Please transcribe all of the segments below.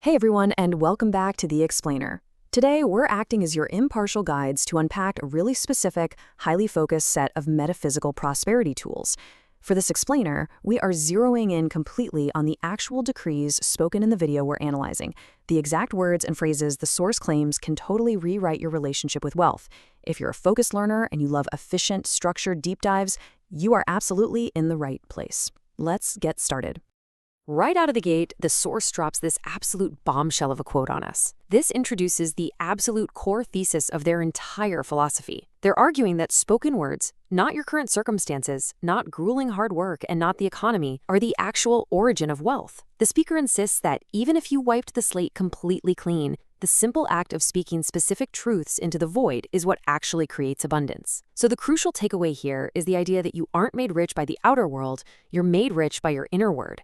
Hey everyone, and welcome back to The Explainer. Today, we're acting as your impartial guides to unpack a really specific, highly focused set of metaphysical prosperity tools. For this explainer, we are zeroing in completely on the actual decrees spoken in the video we're analyzing, the exact words and phrases the source claims can totally rewrite your relationship with wealth. If you're a focused learner and you love efficient, structured deep dives, you are absolutely in the right place. Let's get started. Right out of the gate, the source drops this absolute bombshell of a quote on us. This introduces the absolute core thesis of their entire philosophy. They're arguing that spoken words, not your current circumstances, not grueling hard work, and not the economy, are the actual origin of wealth. The speaker insists that even if you wiped the slate completely clean, the simple act of speaking specific truths into the void is what actually creates abundance. So the crucial takeaway here is the idea that you aren't made rich by the outer world, you're made rich by your inner word.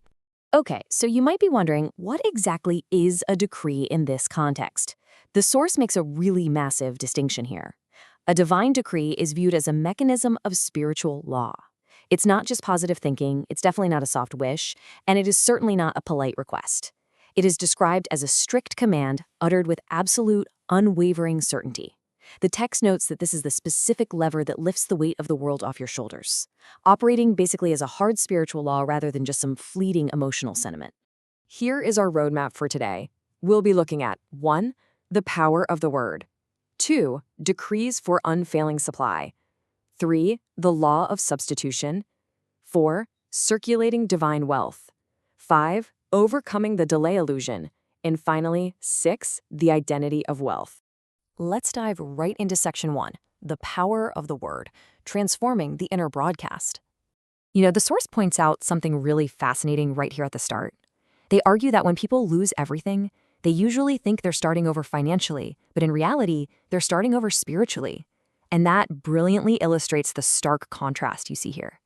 Okay, so you might be wondering, what exactly is a decree in this context? The source makes a really massive distinction here. A divine decree is viewed as a mechanism of spiritual law. It's not just positive thinking, it's definitely not a soft wish, and it is certainly not a polite request. It is described as a strict command uttered with absolute, unwavering certainty. The text notes that this is the specific lever that lifts the weight of the world off your shoulders, operating basically as a hard spiritual law rather than just some fleeting emotional sentiment. Here is our roadmap for today. We'll be looking at 1. The power of the word. 2. Decrees for unfailing supply. 3. The law of substitution. 4. Circulating divine wealth. 5. Overcoming the delay illusion. And finally, 6. The identity of wealth. Let's dive right into section 1, the power of the word, transforming the inner broadcast. The source points out something really fascinating right here at the start. They argue that when people lose everything, they usually think they're starting over financially, but in reality, they're starting over spiritually. And that brilliantly illustrates the stark contrast you see here.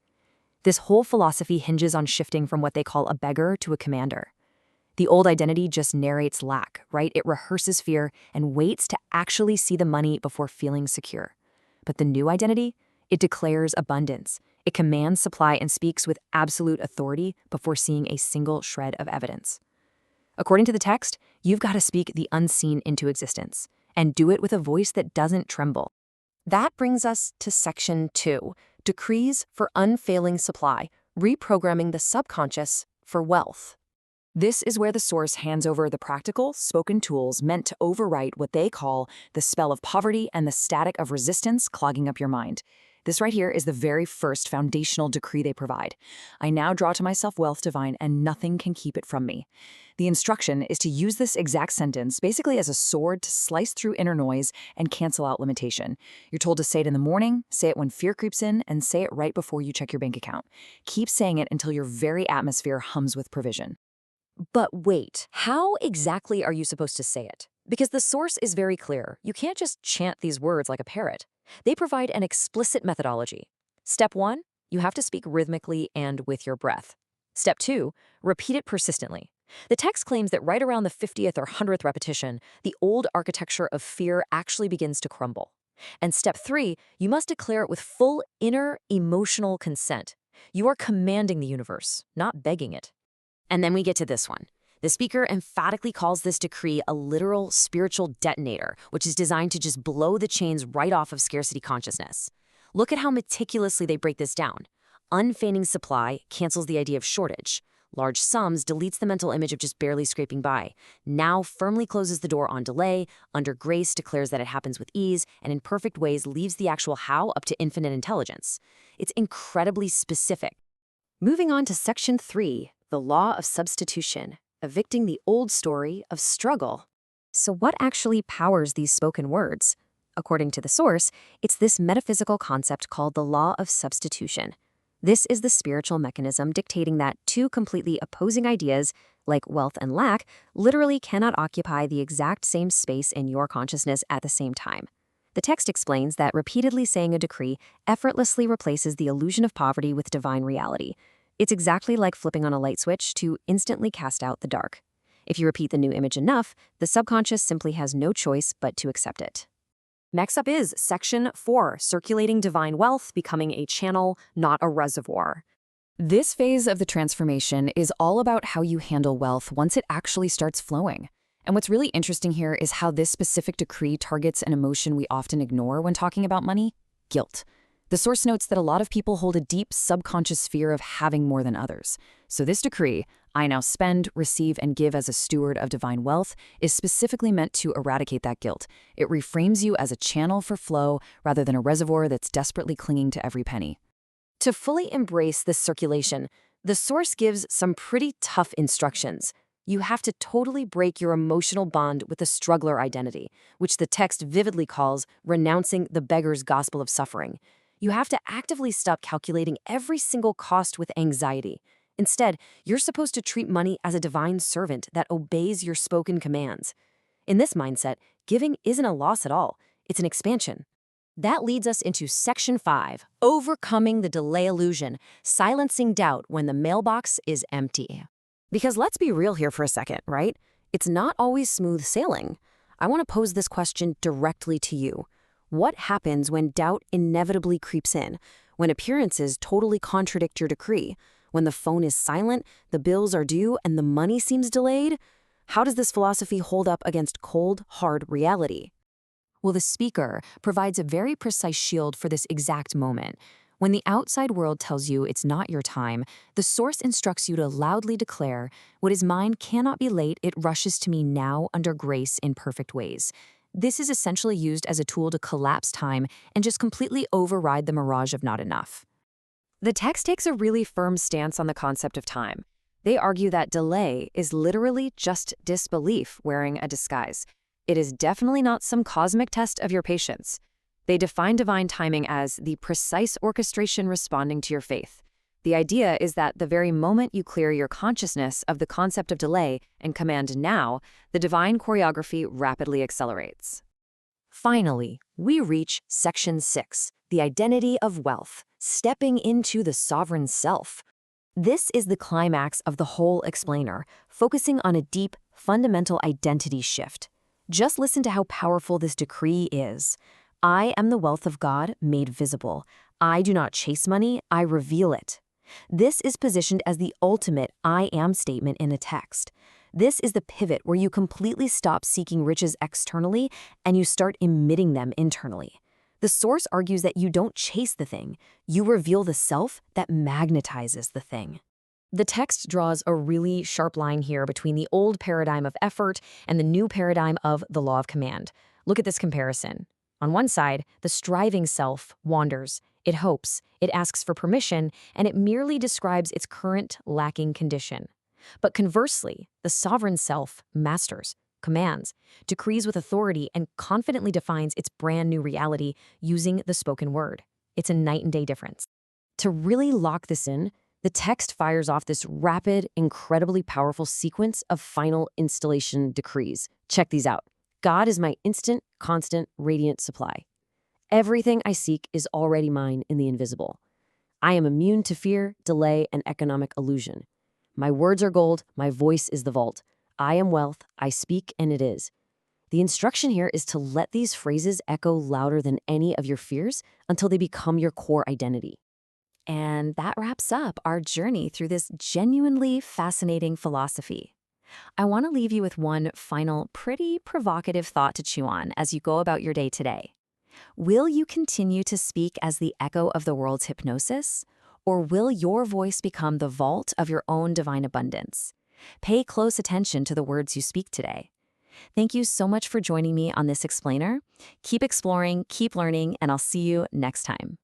This whole philosophy hinges on shifting from what they call a beggar to a commander. The old identity just narrates lack, right? It rehearses fear and waits to actually see the money before feeling secure. But the new identity, it declares abundance. It commands supply and speaks with absolute authority before seeing a single shred of evidence. According to the text, you've got to speak the unseen into existence and do it with a voice that doesn't tremble. That brings us to section 2, decrees for unfailing supply, reprogramming the subconscious for wealth. This is where the source hands over the practical, spoken tools meant to overwrite what they call the spell of poverty and the static of resistance clogging up your mind. This right here is the very first foundational decree they provide. I now draw to myself wealth divine, and nothing can keep it from me. The instruction is to use this exact sentence basically as a sword to slice through inner noise and cancel out limitation. You're told to say it in the morning, say it when fear creeps in, and say it right before you check your bank account. Keep saying it until your very atmosphere hums with provision. But wait, how exactly are you supposed to say it? Because the source is very clear. You can't just chant these words like a parrot. They provide an explicit methodology. Step 1, you have to speak rhythmically and with your breath. Step 2, repeat it persistently. The text claims that right around the 50th or 100th repetition, the old architecture of fear actually begins to crumble. And step 3, you must declare it with full inner emotional consent. You are commanding the universe, not begging it. And then we get to this one. The speaker emphatically calls this decree a literal spiritual detonator, which is designed to just blow the chains right off of scarcity consciousness. Look at how meticulously they break this down. Unfeigned supply cancels the idea of shortage. Large sums deletes the mental image of just barely scraping by. Now firmly closes the door on delay. Under grace declares that it happens with ease, and in perfect ways leaves the actual how up to infinite intelligence. It's incredibly specific. Moving on to section 3. The law of substitution, evicting the old story of struggle. So what actually powers these spoken words? According to the source, it's this metaphysical concept called the law of substitution. This is the spiritual mechanism dictating that two completely opposing ideas, like wealth and lack, literally cannot occupy the exact same space in your consciousness at the same time. The text explains that repeatedly saying a decree effortlessly replaces the illusion of poverty with divine reality. It's exactly like flipping on a light switch to instantly cast out the dark. If you repeat the new image enough, the subconscious simply has no choice but to accept it. Next up is section 4, circulating divine wealth, becoming a channel, not a reservoir. This phase of the transformation is all about how you handle wealth once it actually starts flowing. And what's really interesting here is how this specific decree targets an emotion we often ignore when talking about money: guilt. The source notes that a lot of people hold a deep subconscious fear of having more than others. So this decree, "I now spend, receive, and give as a steward of divine wealth," is specifically meant to eradicate that guilt. It reframes you as a channel for flow rather than a reservoir that's desperately clinging to every penny. To fully embrace this circulation, the source gives some pretty tough instructions. You have to totally break your emotional bond with the struggler identity, which the text vividly calls renouncing the beggar's gospel of suffering. You have to actively stop calculating every single cost with anxiety. Instead, you're supposed to treat money as a divine servant that obeys your spoken commands. In this mindset, giving isn't a loss at all, it's an expansion. That leads us into Section 5, Overcoming the Delay Illusion, Silencing Doubt When the Mailbox is Empty. Because let's be real here for a second, right? It's not always smooth sailing. I want to pose this question directly to you. What happens when doubt inevitably creeps in? When appearances totally contradict your decree? When the phone is silent, the bills are due, and the money seems delayed? How does this philosophy hold up against cold, hard reality? Well, the speaker provides a very precise shield for this exact moment. When the outside world tells you it's not your time, the source instructs you to loudly declare, "What is mine cannot be late, it rushes to me now under grace in perfect ways." This is essentially used as a tool to collapse time and just completely override the mirage of not enough. The text takes a really firm stance on the concept of time. They argue that delay is literally just disbelief wearing a disguise. It is definitely not some cosmic test of your patience. They define divine timing as the precise orchestration responding to your faith. The idea is that the very moment you clear your consciousness of the concept of delay and command now, the divine choreography rapidly accelerates. Finally, we reach Section 6, the identity of wealth, stepping into the sovereign self. This is the climax of the whole explainer, focusing on a deep, fundamental identity shift. Just listen to how powerful this decree is. I am the wealth of God made visible. I do not chase money, I reveal it. This is positioned as the ultimate I am statement in the text. This is the pivot where you completely stop seeking riches externally and you start emitting them internally. The source argues that you don't chase the thing, you reveal the self that magnetizes the thing. The text draws a really sharp line here between the old paradigm of effort and the new paradigm of the law of command. Look at this comparison. On one side, the striving self wanders. It hopes, it asks for permission, and it merely describes its current lacking condition. But conversely, the sovereign self masters, commands, decrees with authority, and confidently defines its brand new reality using the spoken word. It's a night and day difference. To really lock this in, the text fires off this rapid, incredibly powerful sequence of final installation decrees. Check these out. God is my instant, constant, radiant supply. Everything I seek is already mine in the invisible. I am immune to fear, delay, and economic illusion. My words are gold, my voice is the vault. I am wealth, I speak, and it is. The instruction here is to let these phrases echo louder than any of your fears until they become your core identity. And that wraps up our journey through this genuinely fascinating philosophy. I want to leave you with one final, pretty provocative thought to chew on as you go about your day today. Will you continue to speak as the echo of the world's hypnosis? Or will your voice become the vault of your own divine abundance? Pay close attention to the words you speak today. Thank you so much for joining me on this explainer. Keep exploring, keep learning, and I'll see you next time.